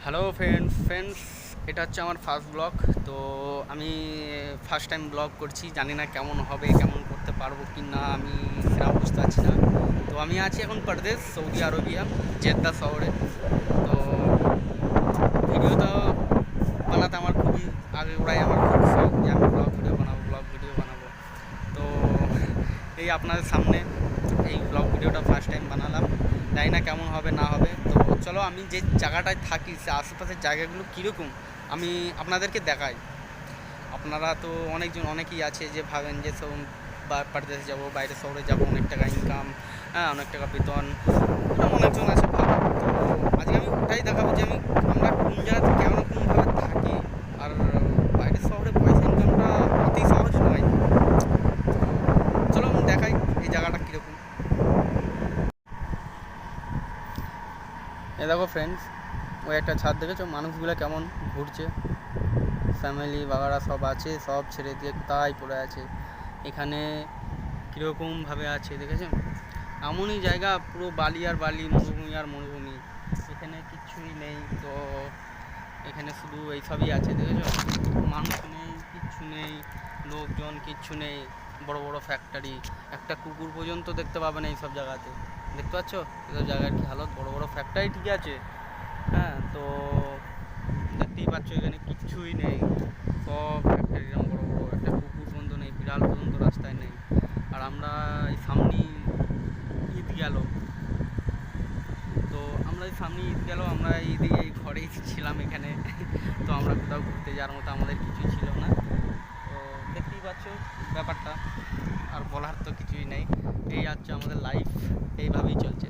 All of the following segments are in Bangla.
হ্যালো ফ্রেন্ডস, এটা হচ্ছে আমার ফার্স্ট ব্লগ। তো আমি ফার্স্ট টাইম ব্লগ করছি, জানি না কেমন হবে, কেমন করতে পারবো কি না, আমি সেটা বুঝতে পারছি না। তো আমি আছি এখন পারদেশ, সৌদি আরবিয়া, জেদ্দা শহরে। তো ভিডিওটা বানাতে আমার খুবই আগে ওরাই আমার খুব শখ যে আমি ব্লগ ভিডিও বানাবো। তো এই আপনাদের সামনে এই ব্লগ ভিডিওটা ফার্স্ট টাইম বানালাম, জানি না কেমন হবে না হবে। তো চলো আমি যে জায়গাটায় থাকি সে আশেপাশের জায়গাগুলো কীরকম আমি আপনাদেরকে দেখাই। আপনারা তো অনেকেই আছে যে ভাবেন যে সব পারদেশে যাবো, বাইরে শহরে যাবো, অনেক টাকা ইনকাম, হ্যাঁ অনেক টাকা বেতন, এরকম অনেকজন আছে ভাবে। তো আজকে আমি ওটাই দেখাবো যে আমরা কোন জায়গাতে কেমন কোনভাবে থাকি। আর বাইরের শহরে পয়সা ইনকামটা অতি সহজ নয়। চলো আমি দেখাই এই জায়গাটা কীরকম। এ দেখো ফ্রেন্ডস, ওই একটা ছাদ দেখেছো, মানুষগুলো কেমন ঘুরছে, ফ্যামিলি বাগারা সব আছে, সব ছেড়ে দিয়ে তাই পড়ে আছে এখানে, কীরকমভাবে আছে দেখেছেন। এমনই জায়গা, পুরো বালি আর বালি, মরুভূমি আর মরুভূমি, এখানে কিচ্ছুই নেই। তো এখানে শুধু এইসবই আছে দেখেছো, মানুষ নেই, কিচ্ছু নেই, লোকজন কিচ্ছু নেই, বড় বড় ফ্যাক্টরি, একটা কুকুর পর্যন্ত দেখতে পাবে না এইসব জায়গাতে। দেখতে পাচ্ছ এসব জায়গার কি হালত, বড় বড় ফ্যাক্টরি ঠিক আছে, হ্যাঁ তো দেখতেই পাচ্ছ এখানে কিচ্ছুই নেই, সব ফ্যাক্টরি এরকম বড় বড়, একটা কুকুর পর্যন্ত নেই, বিড়াল পর্যন্ত রাস্তায় নেই। আর আমরা এই সামনেই ঈদ গেল, তো আমরা এই সামনে ঈদ গেল, আমরা এই ঘরেই ছিলাম এখানে। তো আমরা কোথাও ঘুরতে যাওয়ার মতো আমাদের কিছুই ছিল না। তো দেখতেই পাচ্ছ ব্যাপারটা, আর বলার তো কিছুই নেই। এই হচ্ছে আমাদের লাইফ, এইভাবেই চলছে।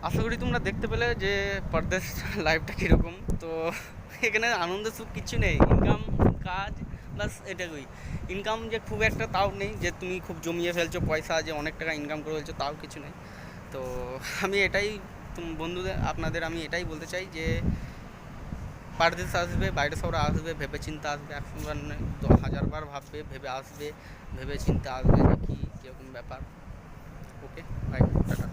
আশা করি তোমরা দেখতে পেলে যে পরদেশ লাইফটা কীরকম। তো এখানে আনন্দ সুখ কিছু নেই, ইনকাম, কাজ, বাস এটাই। ইনকাম যে খুব একটা তাও নেই যে তুমি খুব জমিয়ে ফেলছো পয়সা, যে অনেক টাকা ইনকাম করে ফেলছো, তাও কিছু নেই। তো আমি এটাই বন্ধুদের আপনাদের আমি এটাই বলতে চাই যে পারদেশ আসবে, বাইরে শহরে আসবে, ভেবে চিন্তে আসবে, একবার নয় 10,000 বার ভাববে, ভেবে আসবে, ভেবে চিন্তে আসবে যে কী কীরকম ব্যাপার। ওকে, বাই, টাটা।